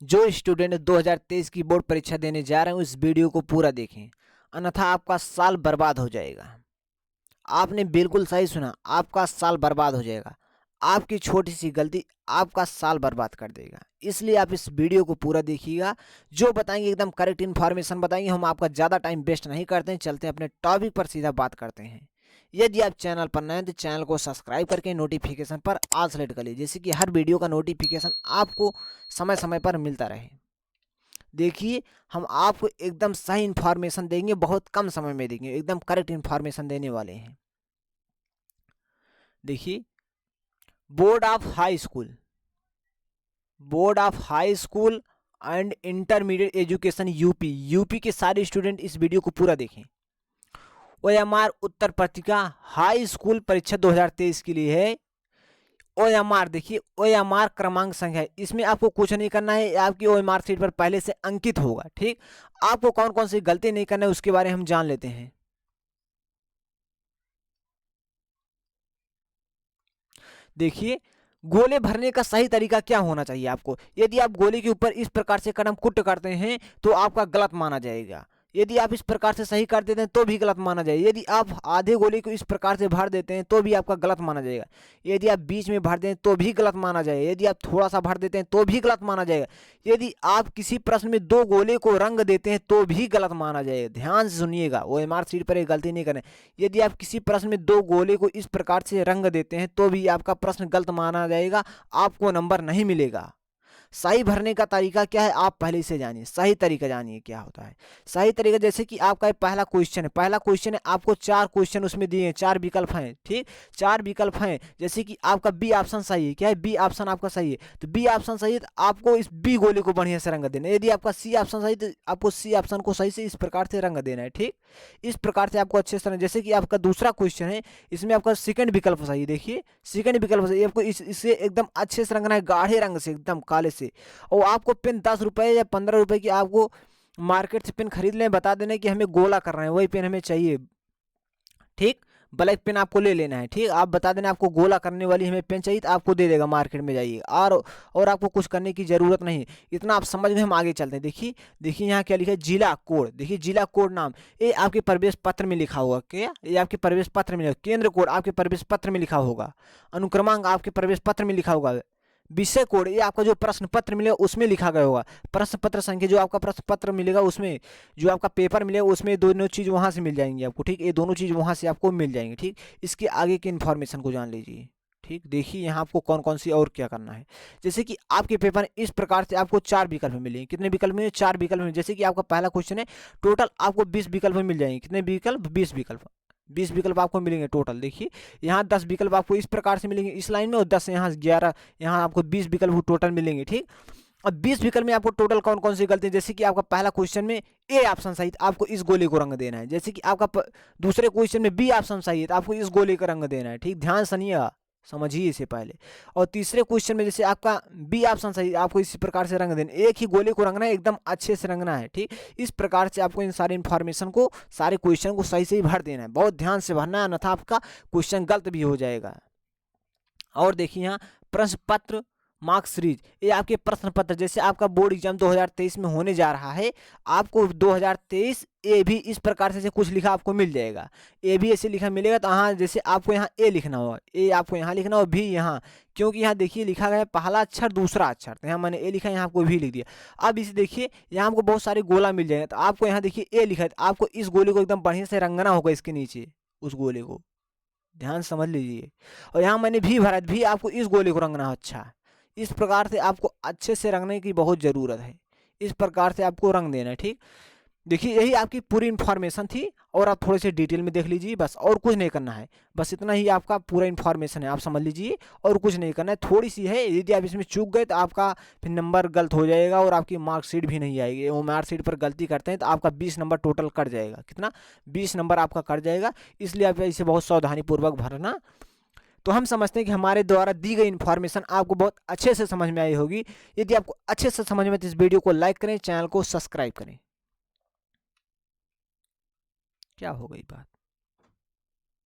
जो स्टूडेंट 2023 की बोर्ड परीक्षा देने जा रहे हैं उस वीडियो को पूरा देखें, अन्यथा आपका साल बर्बाद हो जाएगा। आपने बिल्कुल सही सुना, आपका साल बर्बाद हो जाएगा। आपकी छोटी सी गलती आपका साल बर्बाद कर देगा, इसलिए आप इस वीडियो को पूरा देखिएगा। जो बताएंगे एकदम करेक्ट इन्फॉर्मेशन बताएंगे, हम आपका ज़्यादा टाइम वेस्ट नहीं करते हैं। चलते हैं अपने टॉपिक पर, सीधा बात करते हैं। यदि आप चैनल पर नए हैं तो चैनल को सब्सक्राइब करके नोटिफिकेशन पर ऑल सेलेक्ट कर लीजिए, जैसे कि हर वीडियो का नोटिफिकेशन आपको समय समय पर मिलता रहे। देखिए, हम आपको एकदम सही इन्फॉर्मेशन देंगे, बहुत कम समय में देंगे, एकदम करेक्ट इन्फॉर्मेशन देने वाले हैं। देखिए, board of high school, board of high school and intermediate education UP के सारे स्टूडेंट इस वीडियो को पूरा देखें। ओएमआर उत्तर पत्रिका हाई स्कूल परीक्षा 2023 के लिए है। ओएमआर देखिए, ओएमआर क्रमांक संख्या है, इसमें आपको कुछ नहीं करना है, आपकी ओएमआर सीट पर पहले से अंकित होगा। ठीक, आपको कौन कौन सी गलती नहीं करना है उसके बारे में हम जान लेते हैं। देखिए, गोले भरने का सही तरीका क्या होना चाहिए आपको। यदि आप गोले के ऊपर इस प्रकार से कदम कुट करते हैं तो आपका गलत माना जाएगा। यदि आप इस प्रकार से सही कर देते हैं तो भी गलत माना जाएगा। यदि आप आधे गोले को इस प्रकार से भर देते हैं तो भी आपका गलत माना जाएगा। यदि आप बीच में भर दें तो भी गलत माना जाएगा। यदि आप थोड़ा सा भर देते हैं तो भी गलत माना जाएगा। यदि आप किसी प्रश्न में दो गोले को रंग देते हैं तो भी गलत माना जाएगा। ध्यान से सुनिएगा, ओएमआर सीट पर एक गलती नहीं करें। यदि आप किसी प्रश्न में दो गोले को इस प्रकार से रंग देते हैं तो भी आपका प्रश्न गलत माना जाएगा, आपको नंबर नहीं मिलेगा। सही भरने का तरीका क्या है आप पहले से जानिए, सही तरीका जानिए क्या होता है। सही तरीका, जैसे कि आपका पहला क्वेश्चन है, पहला क्वेश्चन है, आपको चार क्वेश्चन उसमें दिए हैं, चार विकल्प हैं। ठीक, चार विकल्प हैं, जैसे कि आपका बी ऑप्शन सही है। क्या है, बी ऑप्शन आपका सही है, तो बी ऑप्शन सही है तो आपको इस बी गोले को बढ़िया से रंग देना है। यदि आपका सी ऑप्शन सही तो आपको सी ऑप्शन को सही से इस प्रकार से रंग देना है। ठीक, इस प्रकार से आपको अच्छे से, जैसे कि आपका दूसरा क्वेश्चन है, इसमें आपका सेकंड विकल्प सही है। देखिए, सेकंड विकल्प सही, आपको इसे एकदम अच्छे से रंगना है, गाढ़े रंग से, एकदम काले से। और आपको पेन 10 रुपये या 15 रुपये की आपको मार्केट से पेन खरीद लें, बता देना कि हमें गोला करना है, वही पेन हमें चाहिए। ठीक, ब्लैक पेन आपको ले लेना है। ठीक, आप बता देना आपको गोला करने वाली हमें पेन चाहिए तो आपको दे देगा, मार्केट में जाइए। और आपको कुछ करने की ज़रूरत नहीं, इतना आप समझ में, हम आगे चलते हैं। देखिए देखिए, यहाँ क्या लिखा है, जिला कोड। देखिए, जिला कोड नाम ये आपके प्रवेश पत्र में लिखा होगा। क्या, ये आपके प्रवेश पत्र में, केंद्र कोड आपके प्रवेश पत्र में लिखा होगा, अनुक्रमांक आपके प्रवेश पत्र में लिखा होगा, विषय कोड ये आपका जो प्रश्न पत्र मिलेगा उसमें लिखा गया होगा, प्रश्न पत्र संख्या जो आपका प्रश्न पत्र मिलेगा उसमें, जो आपका पेपर मिलेगा उसमें दोनों चीज़ वहाँ से मिल जाएंगी आपको। ठीक, ये दोनों चीज़ वहाँ से आपको मिल जाएंगी। ठीक, इसके आगे की इन्फॉर्मेशन को जान लीजिए। ठीक, देखिए यहाँ आपको कौन कौन सी और क्या करना है। जैसे कि आपके पेपर में इस प्रकार से आपको चार विकल्प मिलेंगे। कितने विकल्प में, चार विकल्प में। जैसे कि आपका पहला क्वेश्चन है, टोटल आपको 20 विकल्प मिल जाएंगे। कितने विकल्प, 20 विकल्प, 20 विकल्प आपको मिलेंगे टोटल। देखिए, यहाँ 10 विकल्प आपको इस प्रकार से मिलेंगे इस लाइन में, और 10 यहाँ 11, यहाँ आपको 20 विकल्प टोटल मिलेंगे। ठीक, अब 20 विकल्प में आपको टोटल कौन कौन सी गलती है। जैसे कि आपका पहला क्वेश्चन में ए ऑप्शन सही, आपको इस गोले को रंग देना है। जैसे कि आपका दूसरे क्वेश्चन में बी ऑप्शन सही है तो आपको इस गोले का रंग देना है। ठीक, ध्यान सुनिएगा, समझिए इसे पहले। और तीसरे क्वेश्चन में जैसे आपका बी ऑप्शन सही, आपको इसी प्रकार से रंग देना, एक ही गोले को रंगना है, एकदम अच्छे से रंगना है। ठीक, इस प्रकार से आपको इन सारे इन्फॉर्मेशन को, सारे क्वेश्चन को सही से ही भर देना है, बहुत ध्यान से भरना है, अन्यथा आपका क्वेश्चन गलत भी हो जाएगा। और देखिए, यहाँ प्रश्न पत्र मार्क सीरीज, ये आपके प्रश्न पत्र, जैसे आपका बोर्ड एग्जाम 2023 में होने जा रहा है, आपको 2023 ए भी इस प्रकार से कुछ लिखा आपको मिल जाएगा। ए भी ऐसे लिखा मिलेगा, तो हाँ, जैसे आपको यहाँ ए लिखना होगा, ए आपको यहाँ लिखना हो, भी यहाँ, क्योंकि यहाँ देखिए लिखा गया है पहला अक्षर दूसरा अक्षर, तो यहाँ मैंने ए लिखा, यहाँ आपको भी लिख दिया। अब इसे देखिए, यहाँ आपको बहुत सारे गोला मिल जाएगा, तो आपको यहाँ देखिए ए लिखा है, तो आपको इस गोले को एकदम बढ़िया से रंगना होगा, इसके नीचे उस गोले को, ध्यान समझ लीजिए। और यहाँ मैंने भी भरा, भी आपको इस गोले को रंगना है। अच्छा, इस प्रकार से आपको अच्छे से रंगने की बहुत ज़रूरत है, इस प्रकार से आपको रंग देना है। ठीक, देखिए यही आपकी पूरी इन्फॉर्मेशन थी, और आप थोड़े से डिटेल में देख लीजिए, बस और कुछ नहीं करना है, बस इतना ही आपका पूरा इन्फॉर्मेशन है, आप समझ लीजिए, और कुछ नहीं करना है। थोड़ी सी है, यदि आप इसमें चूक गए तो आपका फिर नंबर गलत हो जाएगा और आपकी मार्कशीट भी नहीं आएगी। वो मार्कशीट पर गलती करते हैं तो आपका 20 नंबर टोटल कट जाएगा। कितना, 20 नंबर आपका कट जाएगा, इसलिए आप इसे बहुत सावधानीपूर्वक भरना। तो हम समझते हैं कि हमारे द्वारा दी गई इन्फॉर्मेशन आपको बहुत अच्छे से समझ में आई होगी। यदि आपको अच्छे से समझ में तो इस वीडियो को लाइक करें, चैनल को सब्सक्राइब करें। क्या हो गई बात।